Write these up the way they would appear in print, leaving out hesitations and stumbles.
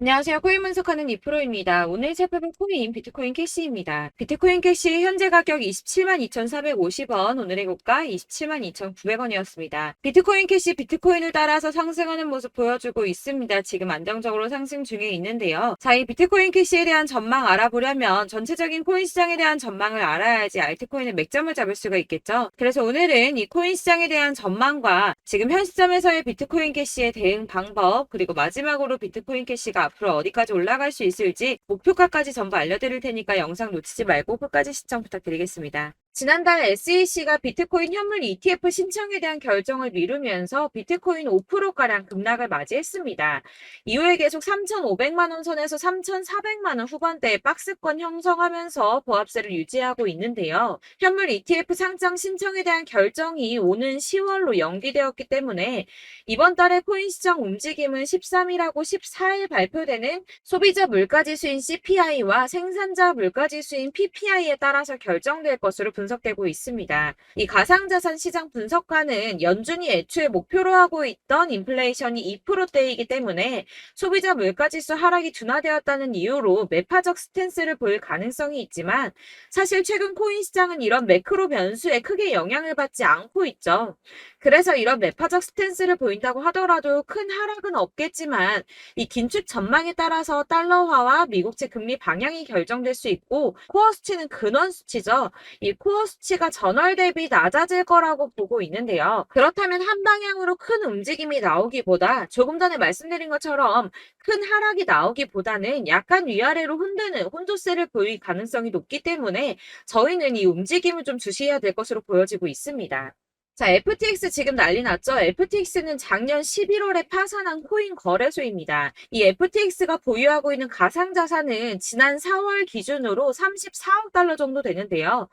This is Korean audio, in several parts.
안녕하세요. 코인 분석하는 이프로입니다. 오늘 살펴볼 코인 비트코인 캐시입니다. 비트코인 캐시 현재 가격 27만 2,450원, 오늘의 고가 27만 2,900원이었습니다. 비트코인 캐시 비트코인을 따라서 상승하는 모습 보여주고 있습니다. 지금 안정적으로 상승 중에 있는데요. 자, 이 비트코인 캐시에 대한 전망 알아보려면 전체적인 코인 시장에 대한 전망을 알아야지 알트코인의 맥점을 잡을 수가 있겠죠. 그래서 오늘은 이 코인 시장에 대한 전망과 지금 현 시점에서의 비트코인 캐시의 대응 방법, 그리고 마지막으로 비트코인 캐시가 앞으로 어디까지 올라갈 수 있을지 목표가까지 전부 알려드릴 테니까 영상 놓치지 말고 끝까지 시청 부탁드리겠습니다. 지난달 SEC가 비트코인 현물 ETF 신청에 대한 결정을 미루면서 비트코인 5%가량 급락을 맞이했습니다. 이후에 계속 3,500만 원 선에서 3,400만 원 후반대의 박스권 형성하면서 보합세를 유지하고 있는데요. 현물 ETF 상장 신청에 대한 결정이 오는 10월로 연기되었기 때문에 이번 달에 코인 시장 움직임은 13일하고 14일 발표되는 소비자 물가지수인 CPI와 생산자 물가지수인 PPI에 따라서 결정될 것으로 분석되고 있습니다. 이 가상자산 시장 분석가는 연준이 애초에 목표로 하고 있던 인플레이션이 2%대이기 때문에 소비자 물가지수 하락이 둔화되었다는 이유로 매파적 스탠스를 보일 가능성이 있지만 사실 최근 코인 시장은 이런 매크로 변수에 크게 영향을 받지 않고 있죠. 그래서 이런 매파적 스탠스를 보인다고 하더라도 큰 하락은 없겠지만 이 긴축 전망에 따라서 달러화와 미국채 금리 방향이 결정될 수 있고 코어 수치는 근원 수치죠. 이 코어 수치가 전월 대비 낮아질 거라고 보고 있는데요. 그렇다면 한 방향으로 큰 움직임이 나오기보다 조금 전에 말씀드린 것처럼 큰 하락이 나오기보다는 약간 위아래로 흔드는 혼조세를 보일 가능성이 높기 때문에 저희는 이 움직임을 좀 주시해야 될 것으로 보여지고 있습니다. 자, FTX 지금 난리 났죠? FTX는 작년 11월에 파산한 코인 거래소입니다. 이 FTX가 보유하고 있는 가상자산은 지난 4월 기준으로 34억 달러 정도 되는데요.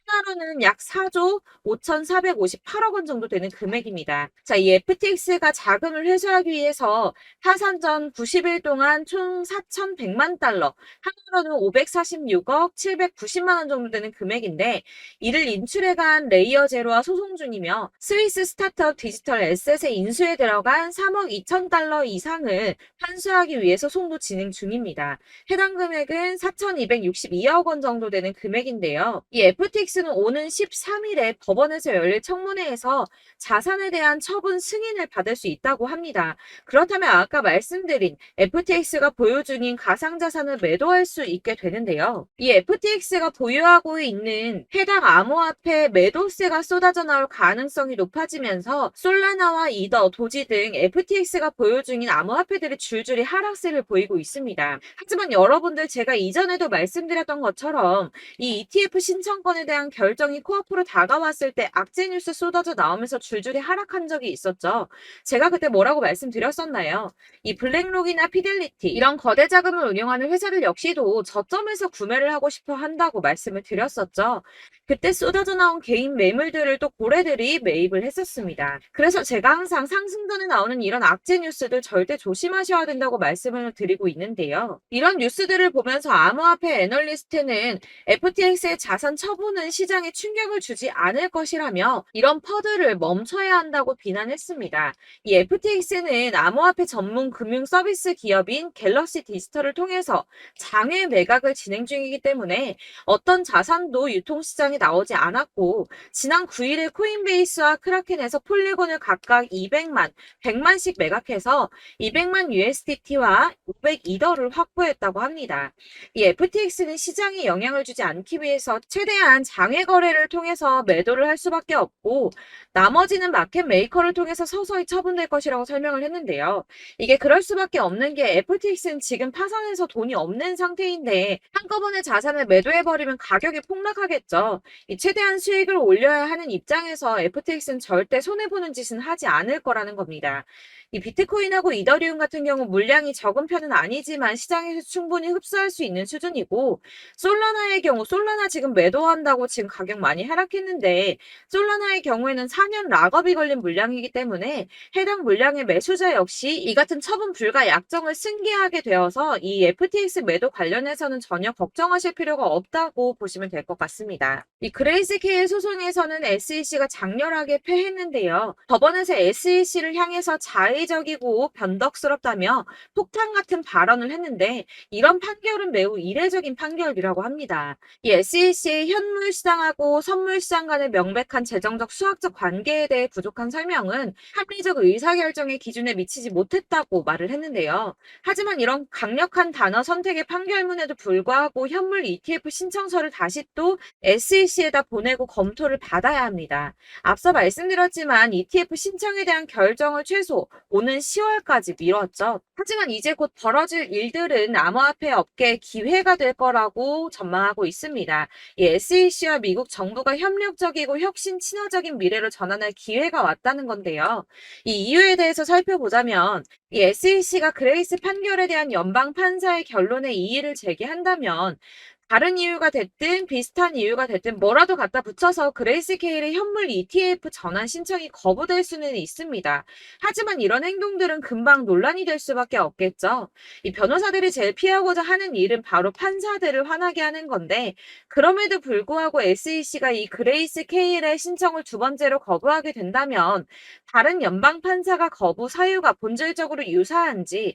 하나로는 약 4조 5,458억 원 정도 되는 금액입니다. 자, 이 FTX가 자금을 회수하기 위해서 파산 전 90일 동안 총 4,100만 달러, 하나로는 546억 790만 원 정도 되는 금액인데 이를 인출해간 레이어 제로와 소송 중이며 스위스 스타트업 디지털 에셋의 인수에 들어간 3억 2천 달러 이상을 환수하기 위해 소송도 진행 중입니다. 해당 금액은 4,262억 원 정도 되는 금액인데요. 이 FTX는 오는 13일에 법원에서 열릴 청문회에서 자산에 대한 처분 승인을 받을 수 있다고 합니다. 그렇다면 아까 말씀드린 FTX가 보유 중인 가상자산을 매도할 수 있게 되는데요. 이 FTX가 보유하고 있는 해당 암호화폐 매도세가 쏟아져 나올 가능성이 높아지면서 솔라나와 이더, 도지 등 FTX가 보유 중인 암호화폐들이 줄줄이 하락세를 보이고 있습니다. 하지만 여러분들 제가 이전에도 말씀드렸던 것처럼 이 ETF 신청권에 대한 결정이 코앞으로 다가왔을 때 악재 뉴스 쏟아져 나오면서 줄줄이 하락한 적이 있었죠. 제가 그때 뭐라고 말씀드렸었나요? 이 블랙록이나 피델리티 이런 거대 자금을 운영하는 회사들 역시도 저점에서 구매를 하고 싶어 한다고 말씀을 드렸었죠. 그때 쏟아져 나온 개인 매물들을 또 고래들이 매입을 했었습니다. 그래서 제가 항상 상승전에 나오는 이런 악재 뉴스들 절대 조심하셔야 된다고 말씀을 드리고 있는데요. 이런 뉴스들을 보면서 암호화폐 애널리스트는 FTX의 자산 처분은 시장에 충격을 주지 않을 것이라며 이런 퍼드를 멈춰야 한다고 비난했습니다. 이 FTX는 암호화폐 전문 금융 서비스 기업인 갤럭시 디지털을 통해서 장외 매각을 진행 중이기 때문에 어떤 자산도 유통시장에 나오지 않았고 지난 9일에 코인베이스와 크라켄에서 폴리곤을 각각 200만, 100만씩 매각해서 200만 USDT와 500이더를 확보했다고 합니다. 이 FTX는 시장에 영향을 주지 않기 위해서 최대한 장외 거래를 통해서 매도를 할 수밖에 없고 나머지는 마켓 메이커를 통해서 서서히 처분될 것이라고 설명을 했는데요. 이게 그럴 수밖에 없는 게 FTX는 지금 파산해서 돈이 없는 상태인데 한꺼번에 자산을 매도해버리면 가격이 폭락하겠죠. 이 최대한 수익을 올려야 하는 입장에서 FTX는 절대 손해보는 짓은 하지 않을 거라는 겁니다. 이 비트코인하고 이더리움 같은 경우 물량이 적은 편은 아니지만 시장에서 충분히 흡수할 수 있는 수준이고 솔라나의 경우 솔라나 지금 매도한다고 지금 가격 많이 하락했는데 솔라나의 경우에는 4년 락업이 걸린 물량이기 때문에 해당 물량의 매수자 역시 이 같은 처분 불가 약정을 승계하게 되어서 이 FTX 매도 관련해서는 전혀 걱정하실 필요가 없다고 보시면 될 것 같습니다. 이 그레이스케일 소송에서는 SEC가 장렬하게 패했는데요. 법원에서 SEC를 향해서 자의 인위적이고 변덕스럽다며 폭탄 같은 발언을 했는데 이런 판결은 매우 이례적인 판결이라고 합니다. 이 SEC의 현물 시장하고 선물 시장 간의 명백한 재정적 수학적 관계에 대해 부족한 설명은 합리적 의사결정의 기준에 미치지 못했다고 말을 했는데요. 하지만 이런 강력한 단어 선택의 판결문에도 불구하고 현물 ETF 신청서를 다시 또 SEC에다 보내고 검토를 받아야 합니다. 앞서 말씀드렸지만 ETF 신청에 대한 결정을 최소 오는 10월까지 미뤘죠. 하지만 이제 곧 벌어질 일들은 암호화폐 업계의 기회가 될 거라고 전망하고 있습니다. 이 SEC와 미국 정부가 협력적이고 혁신 친화적인 미래로 전환할 기회가 왔다는 건데요. 이 이유에 대해서 살펴보자면 이 SEC가 그레이스 판결에 대한 연방 판사의 결론에 이의를 제기한다면 다른 이유가 됐든 비슷한 이유가 됐든 뭐라도 갖다 붙여서 그레이스케일의 현물 ETF 전환 신청이 거부될 수는 있습니다. 하지만 이런 행동들은 금방 논란이 될 수밖에 없겠죠. 이 변호사들이 제일 피하고자 하는 일은 바로 판사들을 화나게 하는 건데 그럼에도 불구하고 SEC가 이 그레이스케일의 신청을 두 번째로 거부하게 된다면 다른 연방 판사가 거부 사유가 본질적으로 유사한지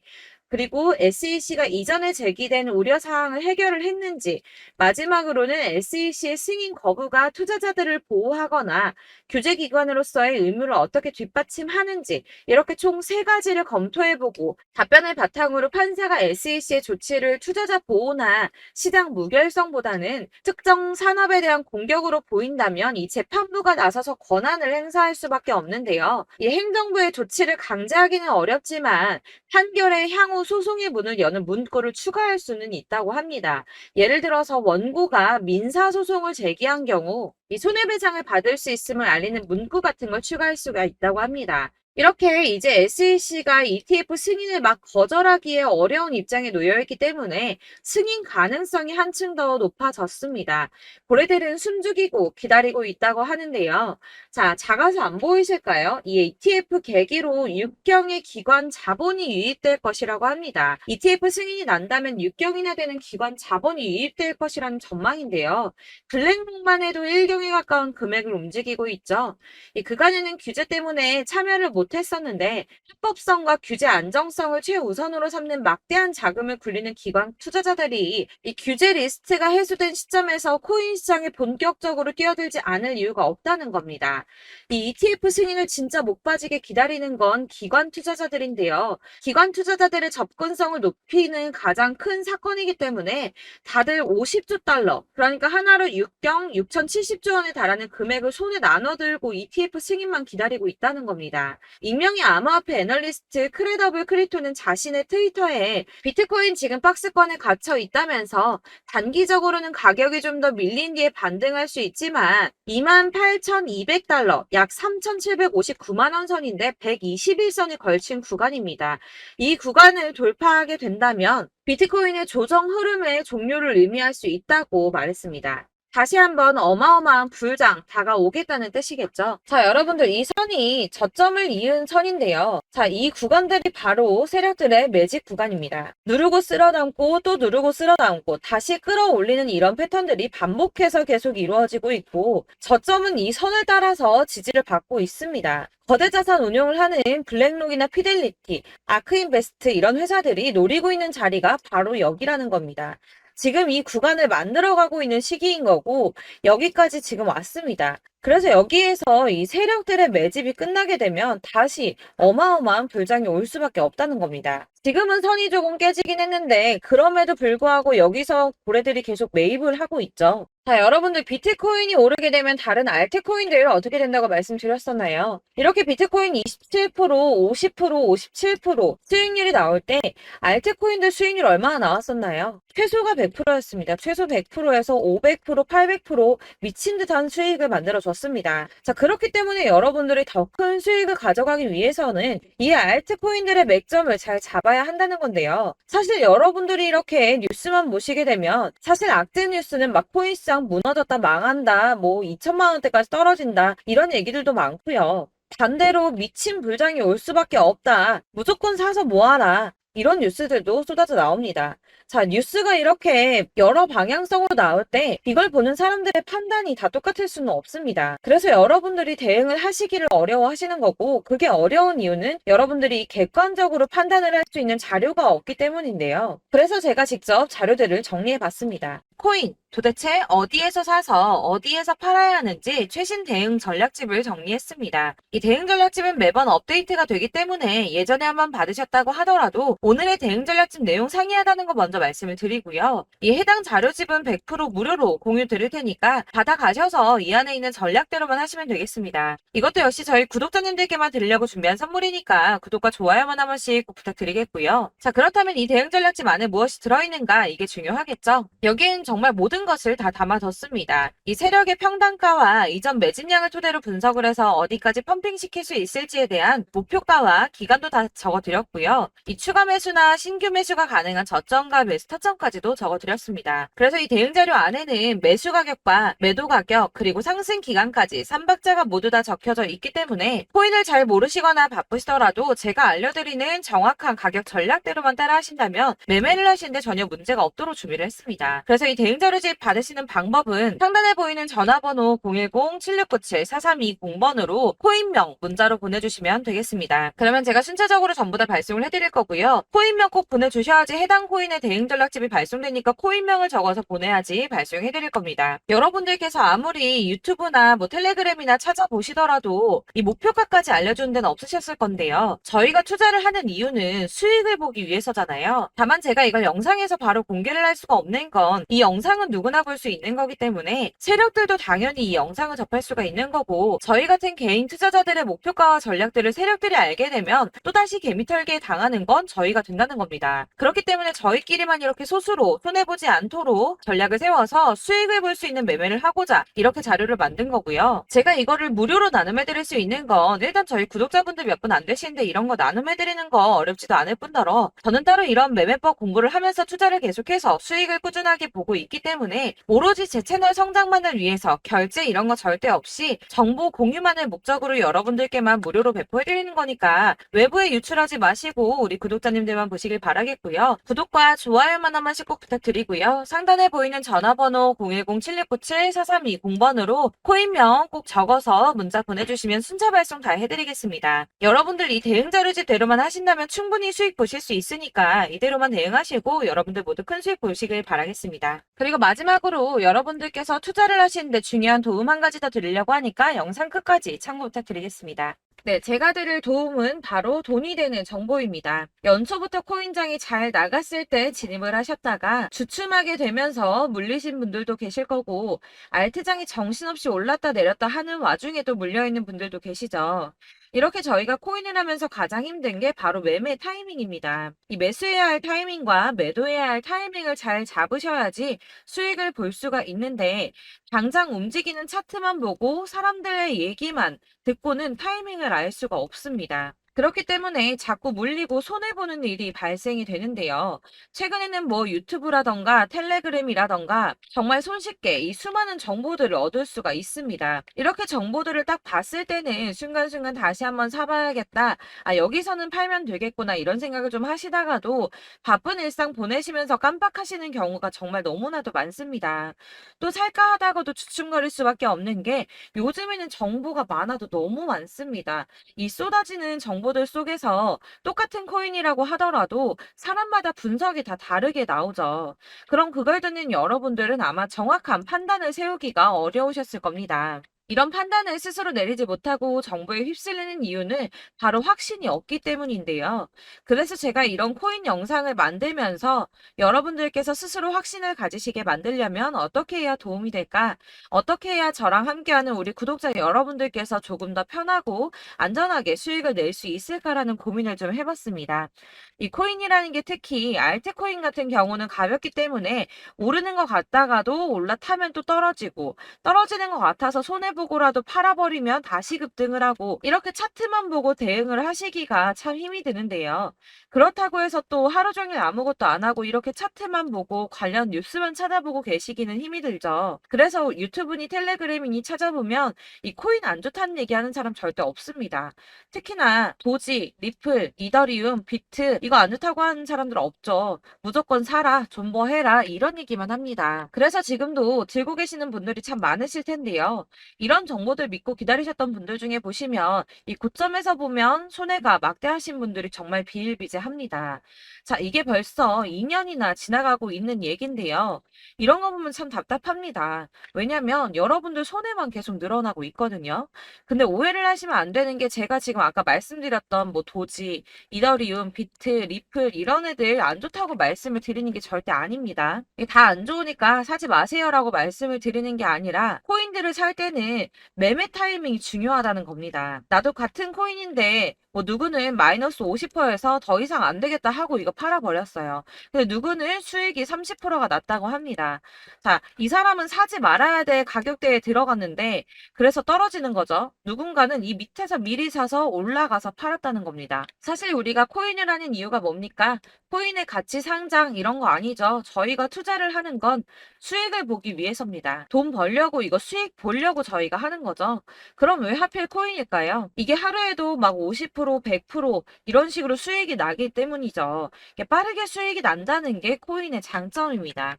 그리고 SEC가 이전에 제기된 우려사항을 해결을 했는지, 마지막으로는 SEC의 승인 거부가 투자자들을 보호하거나 규제기관으로서의 의무를 어떻게 뒷받침하는지, 이렇게 총 3가지를 검토해보고 답변을 바탕으로 판사가 SEC의 조치를 투자자 보호나 시장 무결성보다는 특정 산업에 대한 공격으로 보인다면 이 재판부가 나서서 권한을 행사할 수밖에 없는데요. 이 행정부의 조치를 강제하기는 어렵지만 판결의 향후 소송의 문을 여는 문구를 추가할 수는 있다고 합니다. 예를 들어서 원고가 민사소송을 제기한 경우 이 손해배상을 받을 수 있음을 알리는 문구 같은 걸 추가할 수가 있다고 합니다. 이렇게 이제 SEC가 ETF 승인을 막 거절하기에 어려운 입장에 놓여있기 때문에 승인 가능성이 한층 더 높아졌습니다. 고래들은 숨죽이고 기다리고 있다고 하는데요. 자, 작아서 안 보이실까요? 이 ETF 계기로 육경의 기관 자본이 유입될 것이라고 합니다. ETF 승인이 난다면 6경이나 되는 기관 자본이 유입될 것이라는 전망인데요. 블랙록만 해도 1경에 가까운 금액을 움직이고 있죠. 이 그간에는 규제 때문에 참여를 못했었는데 합법성과 규제 안정성을 최우선으로 삼는 막대한 자금을 굴리는 기관 투자자들이 이 규제 리스트가 해소된 시점에서 코인 시장에 본격적으로 뛰어들지 않을 이유가 없다는 겁니다. 이 ETF 승인을 진짜 목 빠지게 기다리는 건 기관 투자자들인데요. 기관 투자자들의 접근성을 높이는 가장 큰 사건이기 때문에 다들 50조 달러, 그러니까 하나로 6경 6,070조 원에 달하는 금액을 손에 나눠들고 ETF 승인만 기다리고 있다는 겁니다. 익명의 암호화폐 애널리스트 크레더블 크리토는 자신의 트위터에 비트코인 지금 박스권에 갇혀 있다면서 단기적으로는 가격이 좀 더 밀린 뒤에 반등할 수 있지만 28,200달러, 약 3,759만 원 선인데 121선이 걸친 구간입니다. 이 구간을 돌파하게 된다면 비트코인의 조정 흐름의 종료를 의미할 수 있다고 말했습니다. 다시 한번 어마어마한 불장 다가오겠다는 뜻이겠죠. 자, 여러분들 이 선이 저점을 이은 선인데요. 자, 이 구간들이 바로 세력들의 매직 구간입니다. 누르고 쓸어담고 또 누르고 쓸어담고 다시 끌어올리는 이런 패턴들이 반복해서 계속 이루어지고 있고 저점은 이 선을 따라서 지지를 받고 있습니다. 거대 자산 운용을 하는 블랙록이나 피델리티, 아크인베스트 이런 회사들이 노리고 있는 자리가 바로 여기라는 겁니다. 지금 이 구간을 만들어가고 있는 시기인 거고 여기까지 지금 왔습니다. 그래서 여기에서 이 세력들의 매집이 끝나게 되면 다시 어마어마한 불장이 올 수밖에 없다는 겁니다. 지금은 선이 조금 깨지긴 했는데 그럼에도 불구하고 여기서 고래들이 계속 매입을 하고 있죠. 자, 여러분들 비트코인이 오르게 되면 다른 알트코인들 어떻게 된다고 말씀드렸었나요? 이렇게 비트코인 27%, 50%, 57% 수익률이 나올 때 알트코인들 수익률 얼마나 나왔었나요? 최소가 100%였습니다. 최소 100%에서 500%, 800% 미친 듯한 수익을 만들어줬습니다. 자, 그렇기 때문에 여러분들이 더 큰 수익을 가져가기 위해서는 이 알트코인들의 맥점을 잘 잡아야 한다는 건데요. 사실 여러분들이 이렇게 뉴스만 보시게 되면 사실 악재 뉴스는 막 코인 시장 무너졌다, 망한다, 뭐 2천만 원대까지 떨어진다 이런 얘기들도 많고요. 반대로 미친 불장이 올 수밖에 없다. 무조건 사서 모아라. 이런 뉴스들도 쏟아져 나옵니다. 자, 뉴스가 이렇게 여러 방향성으로 나올 때 이걸 보는 사람들의 판단이 다 똑같을 수는 없습니다. 그래서 여러분들이 대응을 하시기를 어려워하시는 거고, 그게 어려운 이유는 여러분들이 객관적으로 판단을 할 수 있는 자료가 없기 때문인데요. 그래서 제가 직접 자료들을 정리해 봤습니다. 코인, 도대체 어디에서 사서 어디에서 팔아야 하는지 최신 대응 전략집을 정리했습니다. 이 대응 전략집은 매번 업데이트가 되기 때문에 예전에 한번 받으셨다고 하더라도 오늘의 대응 전략집 내용 상이하다는 거 먼저 말씀을 드리고요. 이 해당 자료집은 100% 무료로 공유 드릴 테니까 받아가셔서 이 안에 있는 전략대로만 하시면 되겠습니다. 이것도 역시 저희 구독자님들께만 드리려고 준비한 선물이니까 구독과 좋아요만 한 번씩 꼭 부탁드리겠고요. 자, 그렇다면 이 대응 전략집 안에 무엇이 들어있는가, 이게 중요하겠죠? 여기엔 정말 모든 것을 다 담아뒀습니다. 이 세력의 평단가와 이전 매집량을 토대로 분석을 해서 어디까지 펌핑시킬 수 있을지에 대한 목표가와 기간도 다 적어드렸고요. 이 추가 매수나 신규 매수가 가능한 저점과 매수 타점까지도 적어드렸습니다. 그래서 이 대응 자료 안에는 매수 가격과 매도 가격, 그리고 상승 기간까지 3박자가 모두 다 적혀져 있기 때문에 코인을 잘 모르시거나 바쁘시더라도 제가 알려드리는 정확한 가격 전략대로만 따라 하신다면 매매를 하시는데 전혀 문제가 없도록 준비를 했습니다. 그래서 이 대응 자료집 받으시는 방법은 상단에 보이는 전화번호 010-7697-4320번으로 코인명 문자로 보내주시면 되겠습니다. 그러면 제가 순차적으로 전부 다 발송을 해드릴 거고요. 코인명 꼭 보내주셔야지 해당 코인의 대응 전략집이 발송되니까 코인명을 적어서 보내야지 발송해드릴 겁니다. 여러분들께서 아무리 유튜브나 텔레그램이나 찾아보시더라도 이 목표가까지 알려주는 데는 없으셨을 건데요. 저희가 투자를 하는 이유는 수익을 보기 위해서잖아요. 다만 제가 이걸 영상에서 바로 공개를 할 수가 없는 건 이 영상은 누구나 볼 수 있는 거기 때문에 세력들도 당연히 이 영상을 접할 수가 있는 거고, 저희 같은 개인 투자자들의 목표가와 전략들을 세력들이 알게 되면 또다시 개미털기에 당하는 건 저희가 된다는 겁니다. 그렇기 때문에 저희끼리만 이렇게 소수로 손해보지 않도록 전략을 세워서 수익을 볼 수 있는 매매를 하고자 이렇게 자료를 만든 거고요. 제가 이거를 무료로 나눔해드릴 수 있는 건 일단 저희 구독자분들 몇 분 안 되시는데 이런 거 나눔해드리는 거 어렵지도 않을 뿐더러 저는 따로 이런 매매법 공부를 하면서 투자를 계속해서 수익을 꾸준하게 보고 있기 때문에 오로지 제 채널 성장만을 위해서 결제 이런 거 절대 없이 정보 공유만을 목적으로 여러분들께만 무료로 배포해드리는 거니까 외부에 유출하지 마시고 우리 구독자님들만 보시길 바라겠고요. 구독과 좋아요만 한 번씩 꼭 부탁드리고요. 상단에 보이는 전화번호 010-7697-4320번으로 코인명 꼭 적어서 문자 보내주시면 순차 발송 다 해드리겠습니다. 여러분들 이 대응 자료집대로만 하신다면 충분히 수익 보실 수 있으니까 이대로만 대응하시고 여러분들 모두 큰 수익 보시길 바라겠습니다. 그리고 마지막으로 여러분들께서 투자를 하시는데 중요한 도움 한 가지 더 드리려고 하니까 영상 끝까지 참고 부탁드리겠습니다. 네, 제가 드릴 도움은 바로 돈이 되는 정보입니다. 연초부터 코인장이 잘 나갔을 때 진입을 하셨다가 주춤하게 되면서 물리신 분들도 계실 거고, 알트장이 정신없이 올랐다 내렸다 하는 와중에도 물려있는 분들도 계시죠. 이렇게 저희가 코인을 하면서 가장 힘든 게 바로 매매 타이밍입니다. 이 매수해야 할 타이밍과 매도해야 할 타이밍을 잘 잡으셔야지 수익을 볼 수가 있는데, 당장 움직이는 차트만 보고 사람들의 얘기만 듣고는 타이밍을 알 수가 없습니다. 그렇기 때문에 자꾸 물리고 손해보는 일이 발생이 되는데요. 최근에는 유튜브라던가 텔레그램이라던가 정말 손쉽게 이 수많은 정보들을 얻을 수가 있습니다. 이렇게 정보들을 딱 봤을 때는 순간순간 다시 한번 사봐야겠다. 아, 여기서는 팔면 되겠구나. 이런 생각을 좀 하시다가도 바쁜 일상 보내시면서 깜빡하시는 경우가 정말 너무나도 많습니다. 또 살까 하다가도 주춤거릴 수밖에 없는 게 요즘에는 정보가 많아도 너무 많습니다. 이 쏟아지는 정보들 속에서 똑같은 코인이라고 하더라도 사람마다 분석이 다 다르게 나오죠. 그럼 그걸 듣는 여러분들은 아마 정확한 판단을 세우기가 어려우셨을 겁니다. 이런 판단을 스스로 내리지 못하고 정보에 휩쓸리는 이유는 바로 확신이 없기 때문인데요. 그래서 제가 이런 코인 영상을 만들면서 여러분들께서 스스로 확신을 가지시게 만들려면 어떻게 해야 도움이 될까? 어떻게 해야 저랑 함께하는 우리 구독자 여러분들께서 조금 더 편하고 안전하게 수익을 낼 수 있을까라는 고민을 좀 해봤습니다. 이 코인이라는 게 특히 알트코인 같은 경우는 가볍기 때문에 오르는 것 같다가도 올라타면 또 떨어지고 떨어지는 것 같아서 손해 보고라도 팔아버리면 다시 급등을 하고 이렇게 차트만 보고 대응을 하시기가 참 힘이 드는데요. 그렇다고 해서 또 하루 종일 아무것도 안 하고 이렇게 차트만 보고 관련 뉴스만 찾아보고 계시기는 힘이 들죠. 그래서 유튜브니 텔레그램이니 찾아보면 이 코인 안 좋다는 얘기하는 사람 절대 없습니다. 특히나 도지, 리플, 이더리움, 비트 이거 안 좋다고 하는 사람들 없죠. 무조건 사라, 존버해라 이런 얘기만 합니다. 그래서 지금도 들고 계시는 분들이 참 많으실 텐데요. 이런 정보들 믿고 기다리셨던 분들 중에 보시면 이 고점에서 보면 손해가 막대하신 분들이 정말 비일비재합니다. 자, 이게 벌써 2년이나 지나가고 있는 얘긴데요. 이런 거 보면 참 답답합니다. 왜냐면 여러분들 손해만 계속 늘어나고 있거든요. 근데 오해를 하시면 안 되는 게 제가 지금 아까 말씀드렸던 뭐 도지, 이더리움, 비트, 리플 이런 애들 안 좋다고 말씀을 드리는 게 절대 아닙니다. 이게 다 안 좋으니까 사지 마세요라고 말씀을 드리는 게 아니라 코인들을 살 때는 매매 타이밍이 중요하다는 겁니다. 나도 같은 코인인데 뭐 누구는 마이너스 50%에서 더 이상 안 되겠다 하고 이거 팔아버렸어요. 근데 누구는 수익이 30%가 났다고 합니다. 자, 이 사람은 사지 말아야 될 가격대에 들어갔는데 그래서 떨어지는 거죠. 누군가는 이 밑에서 미리 사서 올라가서 팔았다는 겁니다. 사실 우리가 코인을 하는 이유가 뭡니까? 코인의 가치 상장 이런 거 아니죠. 저희가 투자를 하는 건 수익을 보기 위해서입니다. 돈 벌려고 이거 수익 보려고 저희가 하는 거죠. 그럼 왜 하필 코인일까요? 이게 하루에도 막 50%, 100% 이런 식으로 수익이 나기 때문이죠. 이게 빠르게 수익이 난다는 게 코인의 장점입니다.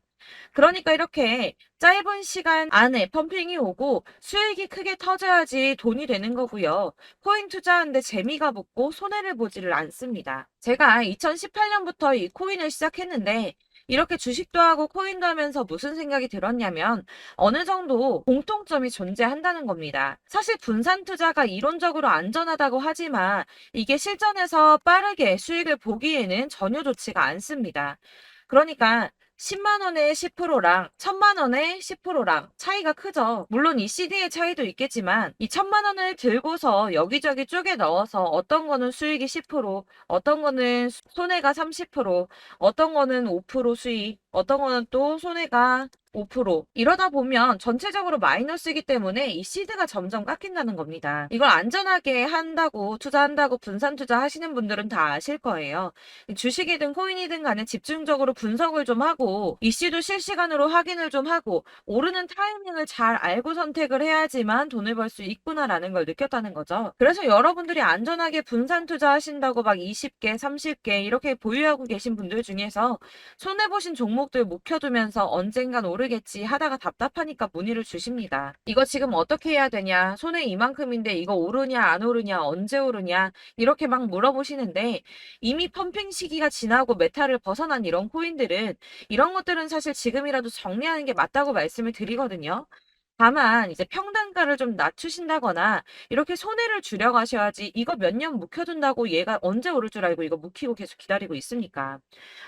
그러니까 이렇게 짧은 시간 안에 펌핑이 오고 수익이 크게 터져야지 돈이 되는 거고요. 코인 투자하는데 재미가 붙고 손해를 보지를 않습니다. 제가 2018년부터 이 코인을 시작했는데 이렇게 주식도 하고 코인도 하면서 무슨 생각이 들었냐면 어느 정도 공통점이 존재한다는 겁니다. 사실 분산 투자가 이론적으로 안전하다고 하지만 이게 실전에서 빠르게 수익을 보기에는 전혀 좋지가 않습니다. 그러니까 10만 원의 10%랑 1000만 원의 10%랑 차이가 크죠. 물론 이 CD의 차이도 있겠지만 이 1000만 원을 들고서 여기저기 쪼개 넣어서 어떤 거는 수익이 10%, 어떤 거는 손해가 30%, 어떤 거는 5% 수익, 어떤 거는 또 손해가 5% 이러다 보면 전체적으로 마이너스이기 때문에 이 시드가 점점 깎인다는 겁니다. 이걸 안전하게 한다고 투자한다고 분산 투자하시는 분들은 다 아실 거예요. 주식이든 코인이든 간에 집중적으로 분석을 좀 하고 이슈도 실시간으로 확인을 좀 하고 오르는 타이밍을 잘 알고 선택을 해야지만 돈을 벌 수 있구나라는 걸 느꼈다는 거죠. 그래서 여러분들이 안전하게 분산 투자하신다고 막 20개, 30개 이렇게 보유하고 계신 분들 중에서 손해보신 종목들 묵혀두면서 언젠간 오르겠지 하다가 답답하니까 문의를 주십니다. 이거 지금 어떻게 해야 되냐? 손해 이만큼인데 이거 오르냐 안 오르냐 언제 오르냐 이렇게 막 물어보시는데 이미 펌핑 시기가 지나고 메타를 벗어난 이런 코인들은 이런 것들은 사실 지금이라도 정리하는 게 맞다고 말씀을 드리거든요. 다만 이제 평단가를 좀 낮추신다거나 이렇게 손해를 줄여가셔야지 이거 몇 년 묵혀둔다고 얘가 언제 오를 줄 알고 이거 묵히고 계속 기다리고 있습니까?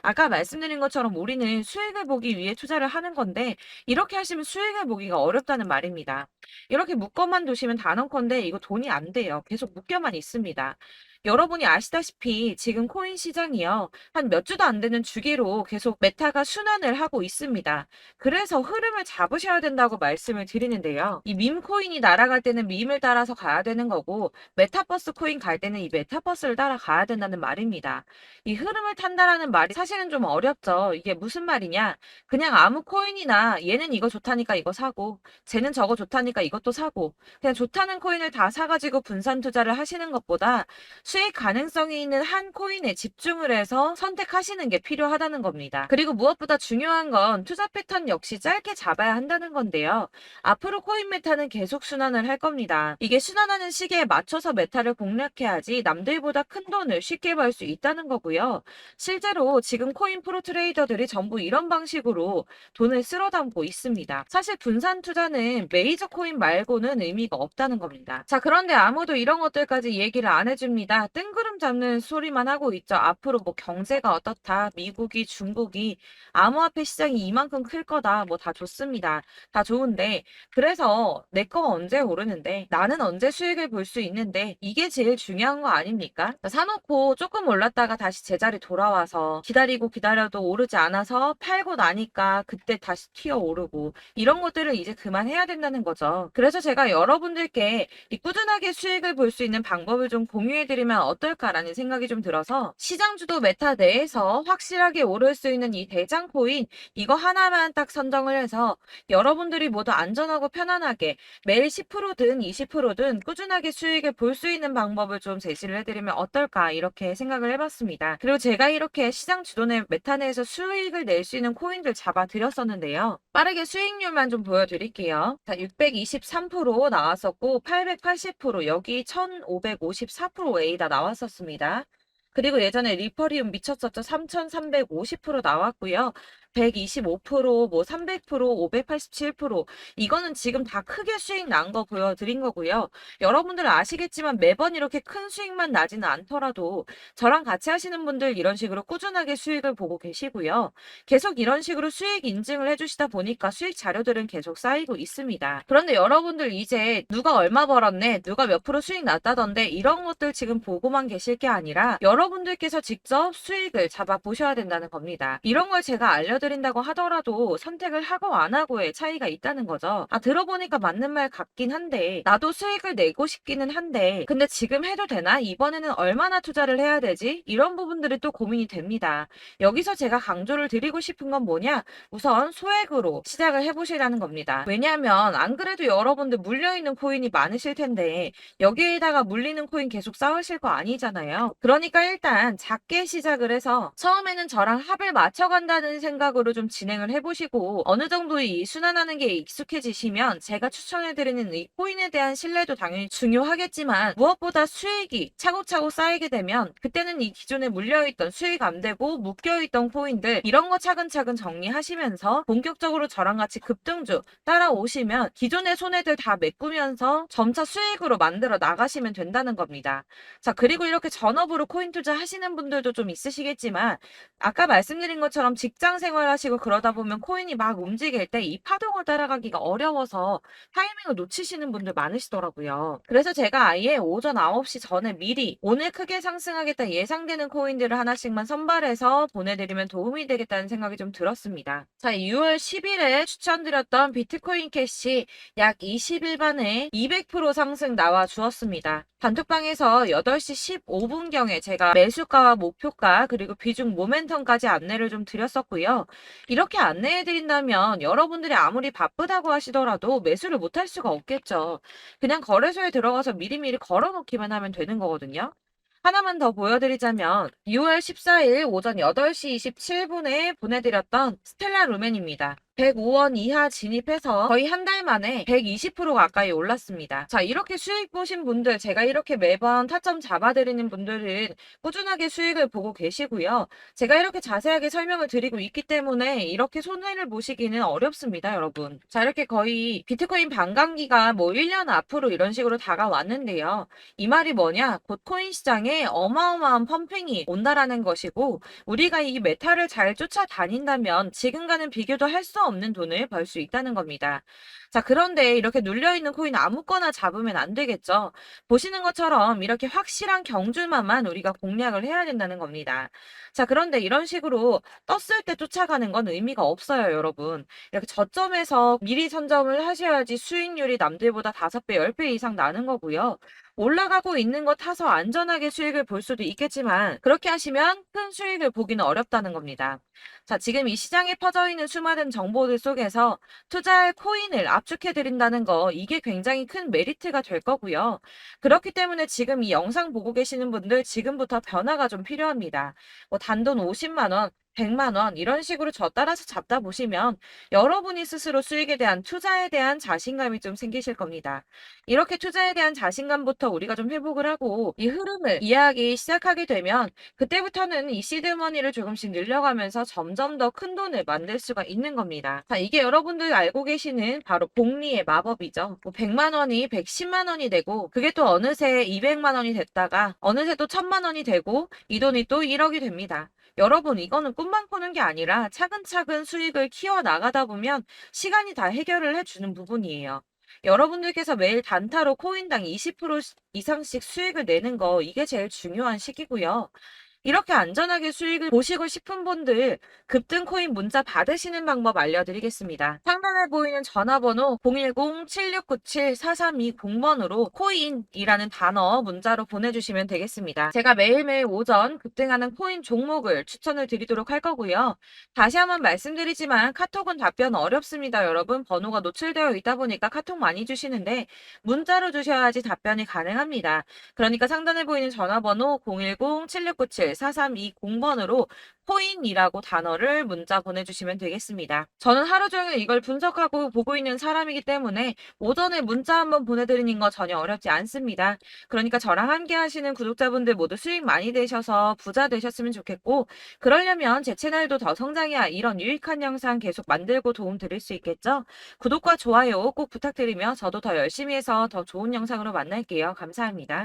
아까 말씀드린 것처럼 우리는 수익을 보기 위해 투자를 하는 건데 이렇게 하시면 수익을 보기가 어렵다는 말입니다. 이렇게 묶어만 두시면 단언컨대 이거 돈이 안 돼요. 계속 묶여만 있습니다. 여러분이 아시다시피 지금 코인 시장이요. 한 몇 주도 안 되는 주기로 계속 메타가 순환을 하고 있습니다. 그래서 흐름을 잡으셔야 된다고 말씀을 드리는데요. 이 밈 코인이 날아갈 때는 밈을 따라서 가야 되는 거고 메타버스 코인 갈 때는 이 메타버스를 따라가야 된다는 말입니다. 이 흐름을 탄다라는 말이 사실은 좀 어렵죠. 이게 무슨 말이냐? 그냥 아무 코인이나 얘는 이거 좋다니까 이거 사고 쟤는 저거 좋다니까 이것도 사고 그냥 좋다는 코인을 다 사가지고 분산 투자를 하시는 것보다 수익 가능성이 있는 한 코인에 집중을 해서 선택하시는 게 필요하다는 겁니다. 그리고 무엇보다 중요한 건 투자 패턴 역시 짧게 잡아야 한다는 건데요. 앞으로 코인 메타는 계속 순환을 할 겁니다. 이게 순환하는 시기에 맞춰서 메타를 공략해야지 남들보다 큰 돈을 쉽게 벌 수 있다는 거고요. 실제로 지금 코인 프로 트레이더들이 전부 이런 방식으로 돈을 쓸어 담고 있습니다. 사실 분산 투자는 메이저 코인 말고는 의미가 없다는 겁니다. 자, 그런데 아무도 이런 것들까지 얘기를 안 해줍니다. 우리가 뜬구름 잡는 소리만 하고 있죠. 앞으로 뭐 경제가 어떻다, 미국이, 중국이 암호화폐 시장이 이만큼 클 거다, 뭐 다 좋습니다. 다 좋은데 그래서 내 거가 언제 오르는데 나는 언제 수익을 볼 수 있는데 이게 제일 중요한 거 아닙니까? 사놓고 조금 올랐다가 다시 제자리 돌아와서 기다리고 기다려도 오르지 않아서 팔고 나니까 그때 다시 튀어 오르고 이런 것들을 이제 그만해야 된다는 거죠. 그래서 제가 여러분들께 이 꾸준하게 수익을 볼 수 있는 방법을 좀 공유해드리면 어떨까라는 생각이 좀 들어서 시장주도 메타 내에서 확실하게 오를 수 있는 이 대장 코인 이거 하나만 딱 선정을 해서 여러분들이 모두 안전하고 편안하게 매일 10%든 20%든 꾸준하게 수익을 볼 수 있는 방법을 좀 제시를 해드리면 어떨까 이렇게 생각을 해봤습니다. 그리고 제가 이렇게 시장 주도내 메타 내에서 수익을 낼 수 있는 코인들 잡아드렸었는데요. 빠르게 수익률만 좀 보여드릴게요. 자, 623% 나왔었고 880% 여기 1554% A다 나왔었습니다. 그리고 예전에 리퍼리움 미쳤었죠. 3350% 나왔고요. 125%, 뭐 300%, 587% 이거는 지금 다 크게 수익 난 거 보여드린 거고요. 여러분들 아시겠지만 매번 이렇게 큰 수익만 나지는 않더라도 저랑 같이 하시는 분들 이런 식으로 꾸준하게 수익을 보고 계시고요. 계속 이런 식으로 수익 인증을 해주시다 보니까 수익 자료들은 계속 쌓이고 있습니다. 그런데 여러분들 이제 누가 얼마 벌었네, 누가 몇 프로 수익 났다던데 이런 것들 지금 보고만 계실 게 아니라 여러분들께서 직접 수익을 잡아 보셔야 된다는 겁니다. 이런 걸 제가 알려드린다고 하더라도 선택을 하고 안 하고의 차이가 있다는 거죠. 아, 들어보니까 맞는 말 같긴 한데 나도 수익을 내고 싶기는 한데 근데 지금 해도 되나? 이번에는 얼마나 투자를 해야 되지? 이런 부분들이 또 고민이 됩니다. 여기서 제가 강조를 드리고 싶은 건 뭐냐? 우선 소액으로 시작을 해보시라는 겁니다. 왜냐하면 안 그래도 여러분들 물려있는 코인이 많으실 텐데 여기에다가 물리는 코인 계속 쌓으실 거 아니잖아요. 그러니까 일단 작게 시작을 해서 처음에는 저랑 합을 맞춰간다는 생각으로 좀 진행을 해보시고 어느 정도 이 순환하는 게 익숙해지시면 제가 추천해드리는 이 코인에 대한 신뢰도 당연히 중요하겠지만 무엇보다 수익이 차곡차곡 쌓이게 되면 그때는 이 기존에 물려있던 수익 안 되고 묶여있던 코인들 이런 거 차근차근 정리하시면서 본격적으로 저랑 같이 급등주 따라오시면 기존의 손해들 다 메꾸면서 점차 수익으로 만들어 나가시면 된다는 겁니다. 자, 그리고 이렇게 전업으로 코인 투자 하시는 분들도 좀 있으시겠지만 아까 말씀드린 것처럼 직장 생활하시고 그러다 보면 코인이 막 움직일 때 이 파동을 따라가기가 어려워서 타이밍을 놓치시는 분들 많으시더라고요. 그래서 제가 아예 오전 9시 전에 미리 오늘 크게 상승하겠다 예상되는 코인들을 하나씩만 선발해서 보내드리면 도움이 되겠다는 생각이 좀 들었습니다. 자, 6월 10일에 추천드렸던 비트코인 캐시 약 20일 만에 200% 상승 나와 주었습니다. 단톡방에서 8시 15분경에 제가 매수가와 목표가 그리고 비중 모멘텀까지 안내를 좀 드렸었고요. 이렇게 안내해 드린다면 여러분들이 아무리 바쁘다고 하시더라도 매수를 못할 수가 없겠죠. 그냥 거래소에 들어가서 미리미리 걸어놓기만 하면 되는 거거든요. 하나만 더 보여드리자면 6월 14일 오전 8시 27분에 보내드렸던 스텔라 루멘입니다. 105원 이하 진입해서 거의 한 달 만에 120% 가까이 올랐습니다. 자, 이렇게 수익 보신 분들, 제가 이렇게 매번 타점 잡아드리는 분들은 꾸준하게 수익을 보고 계시고요. 제가 이렇게 자세하게 설명을 드리고 있기 때문에 이렇게 손해를 보시기는 어렵습니다, 여러분. 자, 이렇게 거의 비트코인 반감기가 뭐 1년 앞으로 이런 식으로 다가왔는데요. 이 말이 뭐냐? 곧 코인 시장에 어마어마한 펌핑이 온다라는 것이고 우리가 이 메타를 잘 쫓아다닌다면 지금과는 비교도 할 수 없는 돈을 벌 수 있다는 겁니다. 자, 그런데 이렇게 눌려있는 코인 아무거나 잡으면 안 되겠죠. 보시는 것처럼 이렇게 확실한 경주만만 우리가 공략을 해야 된다는 겁니다. 자, 그런데 이런 식으로 떴을 때 쫓아가는 건 의미가 없어요, 여러분. 이렇게 저점에서 미리 선점을 하셔야지 수익률이 남들보다 5배, 10배 이상 나는 거고요. 올라가고 있는 거 타서 안전하게 수익을 볼 수도 있겠지만 그렇게 하시면 큰 수익을 보기는 어렵다는 겁니다. 자, 지금 이 시장에 퍼져 있는 수많은 정보들 속에서 투자할 코인을 압축해 드린다는 거 이게 굉장히 큰 메리트가 될 거고요. 그렇기 때문에 지금 이 영상 보고 계시는 분들 지금부터 변화가 좀 필요합니다. 뭐 단돈 50만 원, 100만 원 이런 식으로 저 따라서 잡다 보시면 여러분이 스스로 수익에 대한 투자에 대한 자신감이 좀 생기실 겁니다. 이렇게 투자에 대한 자신감부터 우리가 좀 회복을 하고 이 흐름을 이해하기 시작하게 되면 그때부터는 이 시드머니를 조금씩 늘려가면서 점점 더 큰 돈을 만들 수가 있는 겁니다. 자, 이게 여러분들 알고 계시는 바로 복리의 마법이죠. 뭐 100만 원이 110만 원이 되고 그게 또 어느새 200만 원이 됐다가 어느새 또 1000만 원이 되고 이 돈이 또 1억이 됩니다. 여러분, 이거는 꿈만 꾸는 게 아니라 차근차근 수익을 키워 나가다 보면 시간이 다 해결을 해주는 부분이에요. 여러분들께서 매일 단타로 코인당 20% 이상씩 수익을 내는 거, 이게 제일 중요한 시기고요. 이렇게 안전하게 수익을 보시고 싶은 분들 급등 코인 문자 받으시는 방법 알려드리겠습니다. 상단에 보이는 전화번호 010-7697-4320번으로 코인이라는 단어 문자로 보내주시면 되겠습니다. 제가 매일매일 오전 급등하는 코인 종목을 추천을 드리도록 할 거고요. 다시 한번 말씀드리지만 카톡은 답변 어렵습니다. 여러분, 번호가 노출되어 있다 보니까 카톡 많이 주시는데 문자로 주셔야지 답변이 가능합니다. 그러니까 상단에 보이는 전화번호 010-7697-4320번으로 코인이라고 단어를 문자 보내주시면 되겠습니다. 저는 하루 종일 이걸 분석하고 보고 있는 사람이기 때문에 오전에 문자 한번 보내드리는 거 전혀 어렵지 않습니다. 그러니까 저랑 함께 하시는 구독자분들 모두 수익 많이 되셔서 부자 되셨으면 좋겠고, 그러려면 제 채널도 더 성장해야 이런 유익한 영상 계속 만들고 도움 드릴 수 있겠죠? 구독과 좋아요 꼭 부탁드리며 저도 더 열심히 해서 더 좋은 영상으로 만날게요. 감사합니다.